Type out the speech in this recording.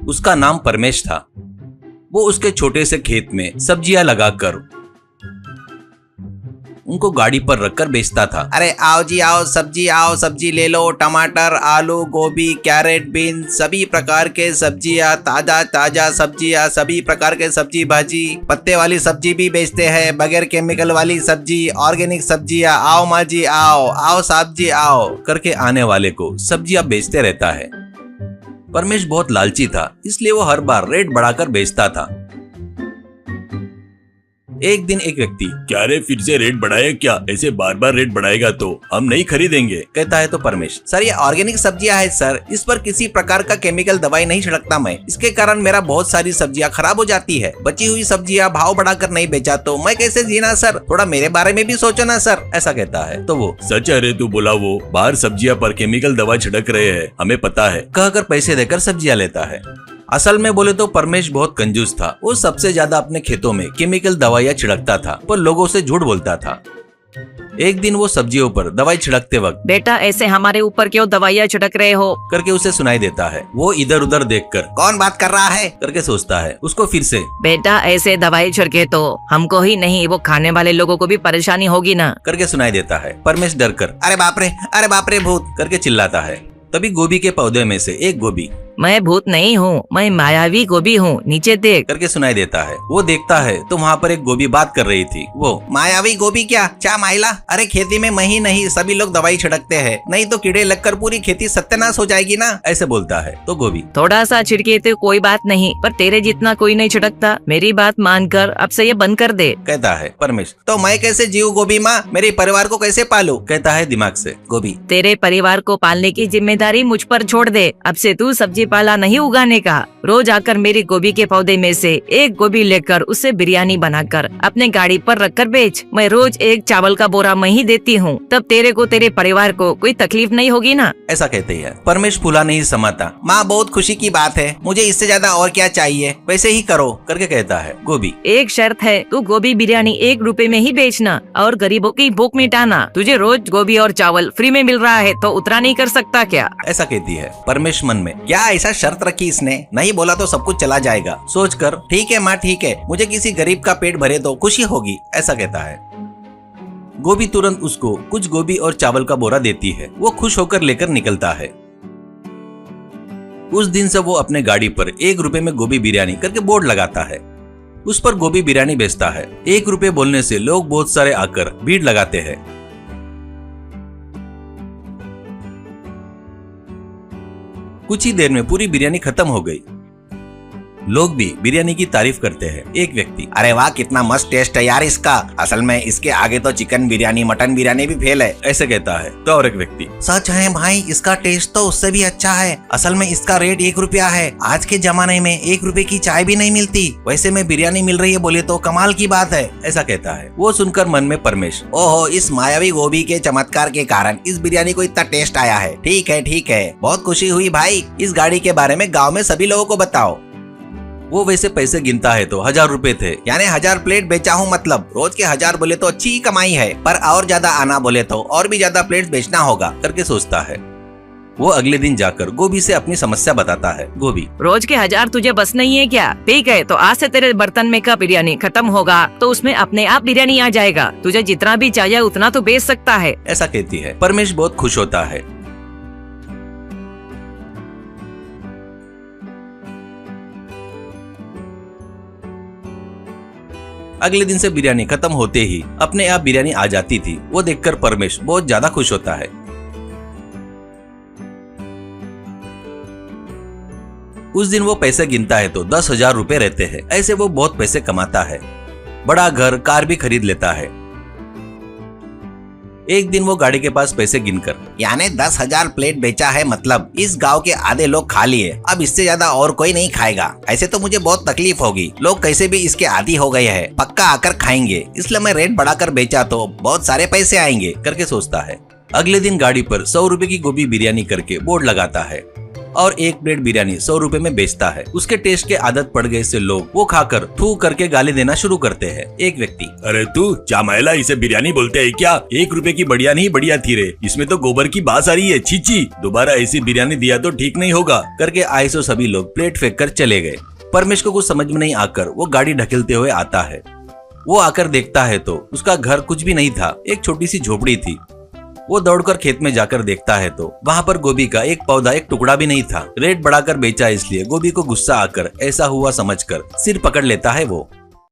उसका नाम परमेश था। वो उसके छोटे से खेत में सब्जियां लगाकर उनको गाड़ी पर रखकर बेचता था। अरे आओ जी आओ, सब्जी ले लो, टमाटर, आलू, गोभी, कैरेट, बीन, सभी प्रकार के सब्जियां, ताजा सब्जियां, सभी प्रकार के सब्जी भाजी, पत्ते वाली सब्जी भी बेचते हैं, बगैर केमिकल वाली सब्जी, ऑर्गेनिक सब्जियां। आओ माँ जी आओ साहब जी आओ करके आने वाले को सब्जियां बेचते रहता है। परमेश बहुत लालची था, इसलिए वो हर बार रेट बढ़ाकर बेचता था। एक दिन एक व्यक्ति, क्या रे फिर से रेट बढ़ाया क्या? ऐसे बार बार रेट बढ़ाएगा तो हम नहीं खरीदेंगे, कहता है तो परमेश, सर ये ऑर्गेनिक सब्जियां है सर, इस पर किसी प्रकार का केमिकल दवाई नहीं छिड़कता मैं, इसके कारण मेरा बहुत सारी सब्जियां खराब हो जाती है। बची हुई सब्जियां भाव बढ़ाकर नहीं बेचा तो मैं कैसे जीना सर, थोड़ा मेरे बारे में भी सोचो ना सर, ऐसा कहता है। तो वो, सच है रे तू बोला, वो बाहर सब्जियां पर केमिकल दवा छिड़क रहे हैं, हमें पता है, कहकर पैसे देकर सब्जियां लेता है। असल में बोले तो परमेश बहुत कंजूस था। वो सबसे ज्यादा अपने खेतों में केमिकल दवाइयां छिड़कता था, पर लोगों से झूठ बोलता था। एक दिन वो सब्जियों पर दवाई छिड़कते वक्त, बेटा ऐसे हमारे ऊपर क्यों दवाइयाँ छिड़क रहे हो करके उसे सुनाई देता है। वो इधर उधर देखकर कौन बात कर रहा है करके सोचता है। उसको फिर से, बेटा ऐसे दवाई छिड़के तो हमको ही नहीं वो खाने वाले लोगों को भी परेशानी होगी ना, करके सुनाई देता है। परमेश डर कर, अरे बाप रे भूत करके चिल्लाता है। तभी गोभी के पौधे में से एक गोभी, मैं भूत नहीं हूँ, मैं मायावी गोभी हूँ, नीचे देख, करके सुनाई देता है। वो देखता है तो वहाँ पर एक गोभी बात कर रही थी। वो, मायावी गोभी क्या माइला, अरे खेती में मैं ही नहीं सभी लोग दवाई छिड़कते हैं, नहीं तो कीड़े लगकर पूरी खेती सत्यानाश हो जाएगी ना, ऐसे बोलता है। तो गोभी, थोड़ा सा छिड़के तो कोई बात नहीं, पर तेरे जितना कोई नहीं छिड़कता, मेरी बात मानकर अब से ये बंद कर दे, कहता है। परमेश, तो मैं कैसे जीव गोभी माँ, मेरे परिवार को कैसे पालू, कहता है दिमाग से। गोभी, तेरे परिवार को पालने की जिम्मेदारी मुझ पर छोड़ दे, अब से तू सब्जी पाला नहीं उगाने का, रोज आकर मेरी गोभी के पौधे में से एक गोभी लेकर उससे बिरयानी बनाकर अपने गाड़ी पर रखकर बेच, मैं रोज एक चावल का बोरा मैं ही देती हूँ, तब तेरे को तेरे परिवार को कोई तकलीफ नहीं होगी ना, ऐसा कहते हैं। परमेश फूला नहीं समाता। माँ बहुत खुशी की बात है, मुझे इससे ज्यादा और क्या चाहिए, वैसे ही करो, करके कहता है। गोभी, एक शर्त है, तू गोभी बिरयानी 1 रुपए में ही बेचना और गरीबों की भूख मिटाना, तुझे रोज गोभी और चावल फ्री में मिल रहा है तो उतना नहीं कर सकता क्या, ऐसा कहती है। परमेश मन में, क्या ऐसा शर्त रखी इसने, नहीं बोला तो सब कुछ चला जाएगा, सोचकर ठीक है माँ ठीक है, मुझे किसी गरीब का पेट भरे तो खुशी होगी, ऐसा कहता है। गोभी तुरंत उसको कुछ गोभी और चावल का बोरा देती है। वो खुश होकर लेकर निकलता है। उस दिन से वो अपने गाड़ी पर 1 रुपए में गोभी बिरयानी करके बोर्ड लगाता है। उस पर गोभी बिरयानी बेचता है। 1 रुपए बोलने से लोग बहुत सारे आकर भीड़ लगाते हैं। कुछ ही देर में पूरी बिरयानी खत्म हो गई। लोग भी बिरयानी की तारीफ करते हैं। एक व्यक्ति, अरे वाह कितना मस्त टेस्ट है यार इसका, असल में इसके आगे तो चिकन बिरयानी मटन बिरयानी भी फेल है, ऐसे कहता है। तो और एक व्यक्ति, सच है भाई इसका टेस्ट तो उससे भी अच्छा है, असल में इसका रेट 1 रुपया है, आज के जमाने में 1 रुपए की चाय भी नहीं मिलती, वैसे में बिरयानी मिल रही है बोले तो कमाल की बात है, ऐसा कहता है। वो सुनकर मन में परमेश, ओहो इस मायावी गोभी के चमत्कार के कारण इस बिरयानी को इतना टेस्ट आया है, ठीक है बहुत खुशी हुई भाई, इस गाड़ी के बारे में गाँव में सभी लोगों को बताओ। वो वैसे पैसे गिनता है तो 1000 रुपए थे, यानी 1000 प्लेट बेचा हूँ, मतलब रोज के 1000 बोले तो अच्छी ही कमाई है, पर और ज्यादा आना बोले तो और भी ज्यादा प्लेट बेचना होगा, करके सोचता है। वो अगले दिन जाकर गोभी से अपनी समस्या बताता है। गोभी, रोज के 1000 तुझे बस नहीं है क्या? ठीक है तो आज से तेरे बर्तन में का बिरयानी खत्म होगा तो उसमें अपने आप बिरयानी आ जाएगा, तुझे जितना भी चाहिए उतना तो बेच सकता है, ऐसा कहती है। परमेश बहुत खुश होता है। अगले दिन से बिरयानी खत्म होते ही अपने आप बिरयानी आ जाती थी। वो देखकर परमेश बहुत ज्यादा खुश होता है। उस दिन वो पैसे गिनता है तो 10,000 रुपए रहते हैं। ऐसे वो बहुत पैसे कमाता है, बड़ा घर कार भी खरीद लेता है। एक दिन वो गाड़ी के पास पैसे गिनकर, यानी 10,000 प्लेट बेचा है, मतलब इस गांव के आधे लोग खा लिए, अब इससे ज्यादा और कोई नहीं खाएगा, ऐसे तो मुझे बहुत तकलीफ होगी, लोग कैसे भी इसके आदी हो गए हैं, पक्का आकर खाएंगे, इसलिए मैं रेट बढ़ाकर बेचा तो बहुत सारे पैसे आएंगे, करके सोचता है। अगले दिन गाड़ी पर 100 रुपए की गोभी बिरयानी करके बोर्ड लगाता है और एक प्लेट बिरयानी 100 रुपए में बेचता है। उसके टेस्ट के आदत पड़ गए से लोग वो खाकर थू करके गाली देना शुरू करते हैं। एक व्यक्ति, अरे तू चामायला, इसे बिरयानी बोलते है क्या? 1 रुपए की बढ़िया नहीं बढ़िया थी रे, इसमें तो गोबर की बास आ रही है, छीची। दोबारा ऐसी बिरयानी दिया तो ठीक नहीं होगा करके आए सो सभी लोग प्लेट फेंक कर चले गए। परमेश को कुछ समझ में नहीं आकर वो गाड़ी ढकेलते हुए आता है। वो आकर देखता है तो उसका घर कुछ भी नहीं था, एक छोटी सी झोपड़ी थी। वो दौड़कर खेत में जाकर देखता है तो वहाँ पर गोभी का एक पौधा, एक टुकड़ा भी नहीं था। रेट बढ़ाकर बेचा इसलिए गोभी को गुस्सा आकर ऐसा हुआ समझकर सिर पकड़ लेता है वो।